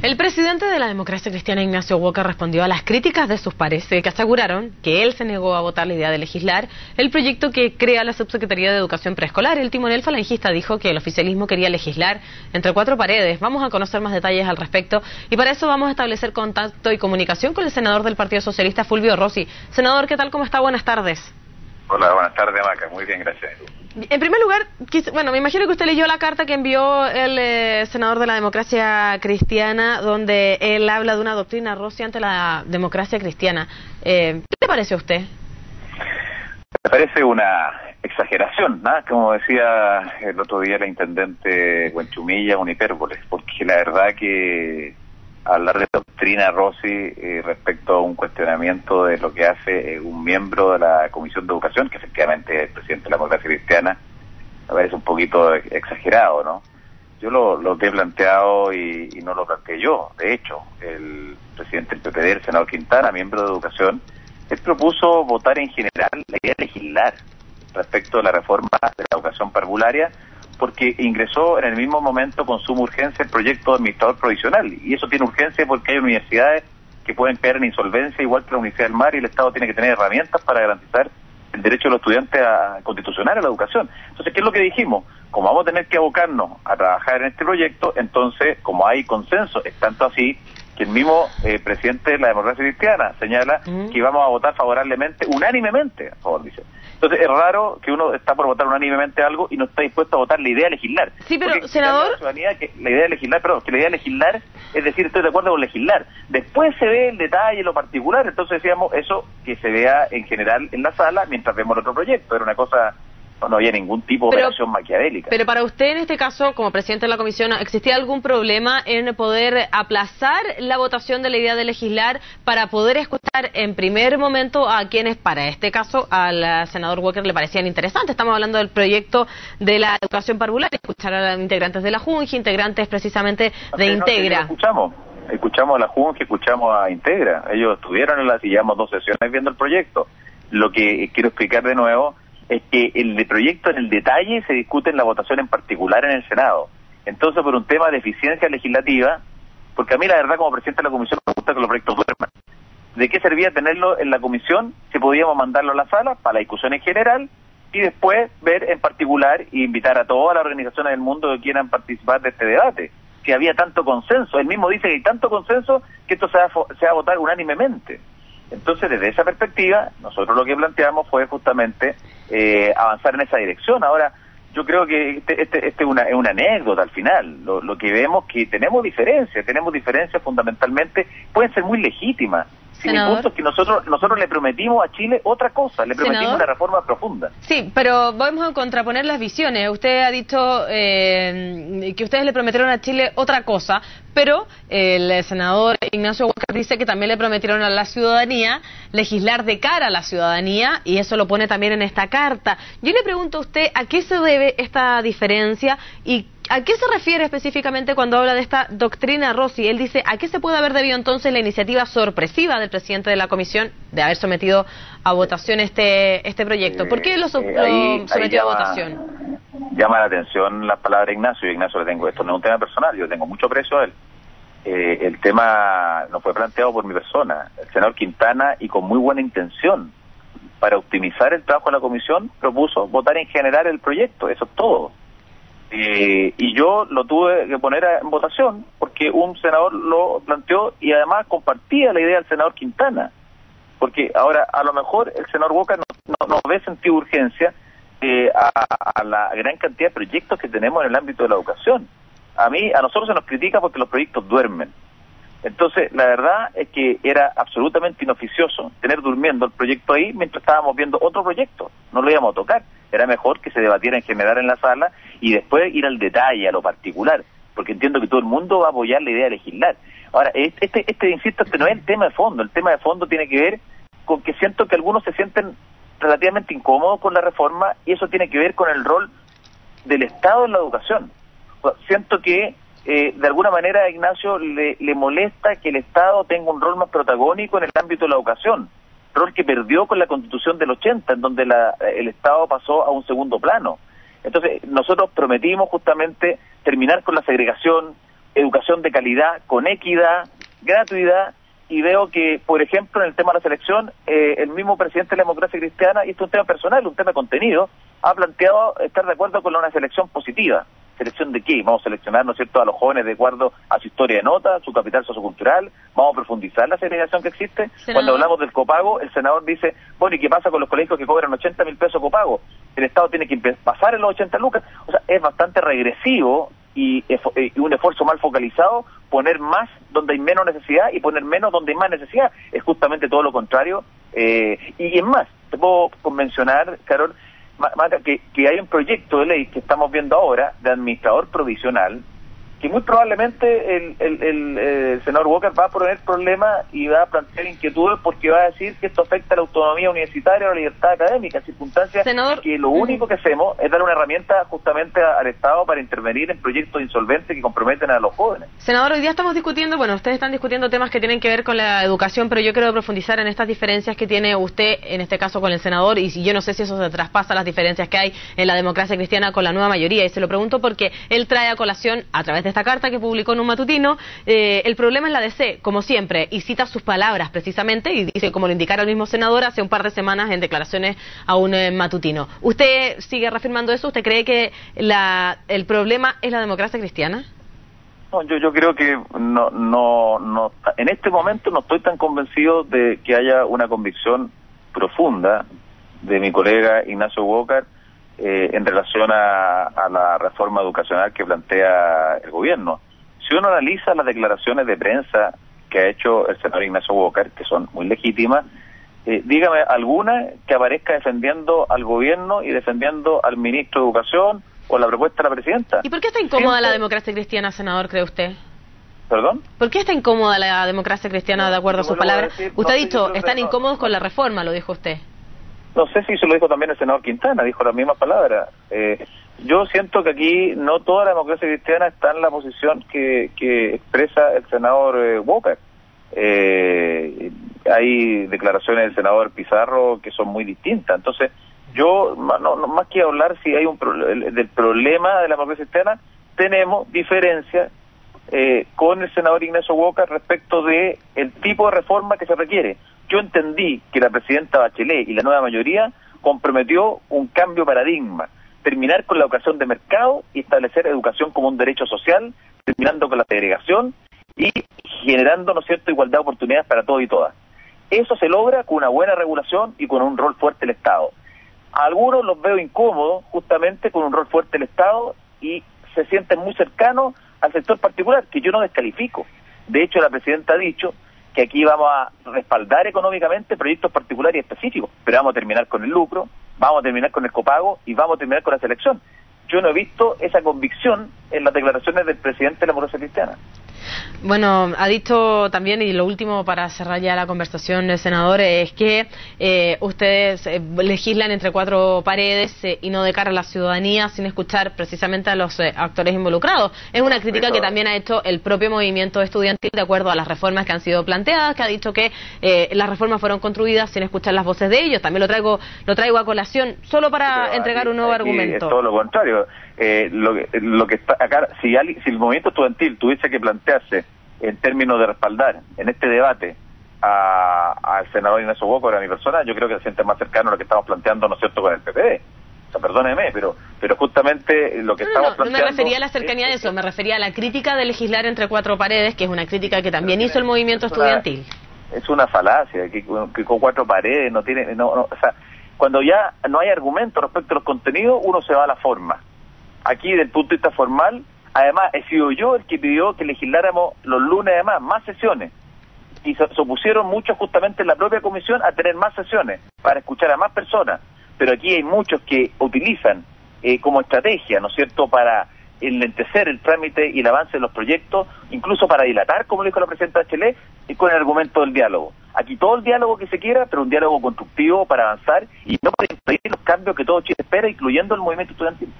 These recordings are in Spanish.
El presidente de la Democracia Cristiana, Ignacio Walker, respondió a las críticas de sus pares que aseguraron que él se negó a votar la idea de legislar el proyecto que crea la Subsecretaría de Educación Preescolar. El timonel falangista dijo que el oficialismo quería legislar entre cuatro paredes. Vamos a conocer más detalles al respecto y para eso vamos a establecer contacto y comunicación con el senador del Partido Socialista, Fulvio Rossi. Senador, ¿qué tal? ¿Cómo está? Buenas tardes. Hola, buenas tardes, Maca. Muy bien, gracias. En primer lugar, me imagino que usted leyó la carta que envió el senador de la Democracia Cristiana, donde él habla de una doctrina Rossi ante la democracia cristiana. ¿Qué le parece a usted? Me parece una exageración, ¿no? Como decía el otro día la intendente Huenchumilla, una hipérbole, porque la verdad que hablar de doctrina Rossi respecto a un cuestionamiento de lo que hace un miembro de la Comisión de Educación, que efectivamente es el presidente de la Democracia Cristiana, me parece un poquito exagerado, ¿no? Yo lo que he planteado y no lo planteé yo, de hecho, el presidente del PPD, el senador Quintana, miembro de Educación, él propuso votar en general la idea de legislar respecto a la reforma de la educación parvularia, porque ingresó en el mismo momento con suma urgencia el proyecto de administrador provisional, y eso tiene urgencia porque hay universidades que pueden caer en insolvencia igual que la Universidad del Mar, y el Estado tiene que tener herramientas para garantizar el derecho de los estudiantes constitucional a la educación. Entonces, ¿qué es lo que dijimos? Como vamos a tener que abocarnos a trabajar en este proyecto, entonces, como hay consenso, es tanto así que el mismo presidente de la Democracia Cristiana señala que vamos a votar favorablemente, unánimemente, a favor, dice. Entonces es raro que uno está por votar unánimemente algo y no está dispuesto a votar la idea de legislar. Sí, pero, senador... la idea de legislar, es decir, estoy de acuerdo con legislar. Después se ve el detalle, lo particular, entonces decíamos eso que se vea en general en la sala mientras vemos el otro proyecto. Era una cosa... No había ningún tipo de operación maquiavélica. Pero para usted, en este caso, como presidente de la comisión, ¿existía algún problema en poder aplazar la votación de la idea de legislar para poder escuchar en primer momento a quienes, para este caso, al senador Walker le parecían interesantes? Estamos hablando del proyecto de la educación parvular, escuchar a los integrantes de la JUNGI, integrantes precisamente de Integra. Escuchamos a la JUNGI, escuchamos a Integra. Ellos estuvieron llevamos 2 sesiones viendo el proyecto. Lo que quiero explicar de nuevo es que el proyecto en el detalle se discute en la votación en particular en el Senado. Entonces, por un tema de eficiencia legislativa, porque a mí la verdad como presidente de la comisión me gusta que los proyectos duerman. ¿De qué servía tenerlo en la comisión si podíamos mandarlo a la sala para la discusión en general y después ver en particular e invitar a todas las organizaciones del mundo que quieran participar de este debate? Si había tanto consenso, él mismo dice que hay tanto consenso que esto se va a votar unánimemente. Entonces, desde esa perspectiva, nosotros lo que planteamos fue justamente avanzar en esa dirección. Ahora, yo creo que este es una anécdota al final. Lo que vemos que tenemos diferencias fundamentalmente, pueden ser muy legítimas. Sin el punto es que nosotros le prometimos a Chile otra cosa, le prometimos una reforma profunda. Sí, pero vamos a contraponer las visiones. Usted ha dicho que ustedes le prometieron a Chile otra cosa, pero el senador Ignacio Walker dice que también le prometieron a la ciudadanía legislar de cara a la ciudadanía, y eso lo pone también en esta carta. Yo le pregunto a usted a qué se debe esta diferencia y ¿a qué se refiere específicamente cuando habla de esta doctrina Rossi? Él dice, ¿a qué se puede haber debido entonces la iniciativa sorpresiva del presidente de la comisión de haber sometido a votación este proyecto? ¿Por qué lo sometió a votación? Llama la atención la palabra de Ignacio. Ignacio, esto no es un tema personal, yo tengo mucho aprecio a él. El tema no fue planteado por mi persona. El senador Quintana, y con muy buena intención, para optimizar el trabajo de la comisión, propuso votar en general el proyecto, eso es todo. Y yo lo tuve que poner en votación porque un senador lo planteó y además compartía la idea del senador Quintana, porque ahora a lo mejor el senador Walker no ve sentido de urgencia a la gran cantidad de proyectos que tenemos en el ámbito de la educación. A nosotros se nos critica porque los proyectos duermen. Entonces la verdad es que era absolutamente inoficioso tener durmiendo el proyecto ahí mientras estábamos viendo otro proyecto, no lo íbamos a tocar. Era mejor que se debatiera en general en la sala y después ir al detalle, a lo particular, porque entiendo que todo el mundo va a apoyar la idea de legislar. Ahora, insisto, no es el tema de fondo. El tema de fondo tiene que ver con que siento que algunos se sienten relativamente incómodos con la reforma, y eso tiene que ver con el rol del Estado en la educación. Siento que de alguna manera a Ignacio le molesta que el Estado tenga un rol más protagónico en el ámbito de la educación, rol que perdió con la Constitución del 80, en donde el Estado pasó a un segundo plano. Entonces, nosotros prometimos justamente terminar con la segregación, educación educación de calidad, con equidad, gratuidad, y veo que, por ejemplo, en el tema de la selección, el mismo presidente de la Democracia Cristiana, y esto es un tema personal, un tema de contenido, ha planteado estar de acuerdo con una selección positiva. ¿Selección de qué? Vamos a seleccionar, ¿no es cierto?, a los jóvenes de acuerdo a su historia de nota, su capital sociocultural, vamos a profundizar la segregación que existe. Senador. Cuando hablamos del copago, el senador dice, bueno, ¿y qué pasa con los colegios que cobran 80.000 pesos copago? El Estado tiene que pasar en los 80 lucas. O sea, es bastante regresivo y un esfuerzo mal focalizado poner más donde hay menos necesidad y poner menos donde hay más necesidad. Es justamente todo lo contrario. Y es más, te puedo mencionar, Carol, que hay un proyecto de ley que estamos viendo ahora de administrador provisional que muy probablemente el senador Walker va a poner problemas y va a plantear inquietudes porque va a decir que esto afecta a la autonomía universitaria o la libertad académica, circunstancias Senador, que lo único que hacemos es dar una herramienta justamente al Estado para intervenir en proyectos insolventes que comprometen a los jóvenes. Senador, hoy día estamos discutiendo, bueno, ustedes están discutiendo temas que tienen que ver con la educación, pero yo quiero profundizar en estas diferencias que tiene usted, en este caso con el senador, y yo no sé si eso se traspasa las diferencias que hay en la democracia cristiana con la nueva mayoría, y se lo pregunto porque él trae a colación, a través de esta carta que publicó en un matutino, el problema es la DC, como siempre, y cita sus palabras precisamente, y dice, como lo indicara el mismo senador hace un par de semanas en declaraciones a un matutino. ¿Usted sigue reafirmando eso? ¿Usted cree que el problema es la democracia cristiana? No, yo creo que no, en este momento no estoy tan convencido de que haya una convicción profunda de mi colega Ignacio Walker en relación a la reforma educacional que plantea el gobierno. Si uno analiza las declaraciones de prensa que ha hecho el senador Ignacio Walker, que son muy legítimas, dígame alguna que aparezca defendiendo al gobierno y defendiendo al ministro de Educación o la propuesta de la presidenta. ¿Y por qué está incómoda la democracia cristiana, senador, cree usted? ¿Perdón? ¿Por qué está incómoda la democracia cristiana, de acuerdo a sus palabras? Usted ha dicho, están no, incómodos con la reforma, lo dijo used. No sé si se lo dijo también el senador Quintana, dijo las mismas palabras. Yo siento que aquí no toda la democracia cristiana está en la posición que expresa el senador Walker. Hay declaraciones del senador Pizarro que son muy distintas. Entonces, yo, no, más que hablar si hay del problema de la democracia cristiana, tenemos diferencias con el senador Ignacio Walker respecto de el tipo de reforma que se requiere. Yo entendí que la presidenta Bachelet y la nueva mayoría comprometió un cambio de paradigma, terminar con la educación de mercado y establecer educación como un derecho social, terminando con la segregación y generando, ¿no es cierto?, igualdad de oportunidades para todos y todas. Eso se logra con una buena regulación y con un rol fuerte del Estado. A algunos los veo incómodos justamente con un rol fuerte del Estado y se sienten muy cercanos al sector particular, que yo no descalifico. De hecho, la presidenta ha dicho que aquí vamos a respaldar económicamente proyectos particulares y específicos, pero vamos a terminar con el lucro, vamos a terminar con el copago y vamos a terminar con la selección. Yo no he visto esa convicción en las declaraciones del presidente de la democracia cristiana. Bueno, ha dicho también, y lo último para cerrar ya la conversación, senador, es que ustedes legislan entre cuatro paredes y no de cara a la ciudadanía, sin escuchar precisamente a los actores involucrados. Es una crítica que también ha hecho el propio movimiento estudiantil de acuerdo a las reformas que han sido planteadas, que ha dicho que las reformas fueron construidas sin escuchar las voces de ellos. También lo traigo a colación solo para entregar un nuevo argumento. Es todo lo contrario. Lo que está acá, si el movimiento estudiantil tuviese que plantearse en términos de respaldar en este debate al senador Ignacio Walker, a mi persona, yo creo que se siente más cercano a lo que estamos planteando, ¿no es cierto?, con el PPD. O sea, perdóneme, pero justamente lo que estamos planteando... No me refería a la cercanía de eso, me refería a la crítica de legislar entre cuatro paredes, que es una crítica que también hizo el movimiento estudiantil. Es una falacia, que con cuatro paredes no tiene... o sea, cuando ya no hay argumentos respecto a los contenidos, uno se va a la forma. Aquí, desde el punto de vista formal, además, he sido yo el que pidió que legisláramos los lunes, además, más sesiones. Y se opusieron muchos justamente en la propia comisión a tener más sesiones, para escuchar a más personas. Pero aquí hay muchos que utilizan como estrategia, ¿no es cierto?, para enlentecer el trámite y el avance de los proyectos, incluso para dilatar, como lo dijo la presidenta Bachelet, y con el argumento del diálogo. Aquí todo el diálogo que se quiera, pero un diálogo constructivo para avanzar y no para impedir los cambios que todo Chile espera, incluyendo el movimiento estudiantil.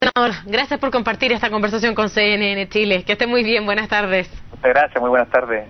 Senador, gracias por compartir esta conversación con CNN Chile. Que esté muy bien, buenas tardes. Muchas gracias, muy buenas tardes.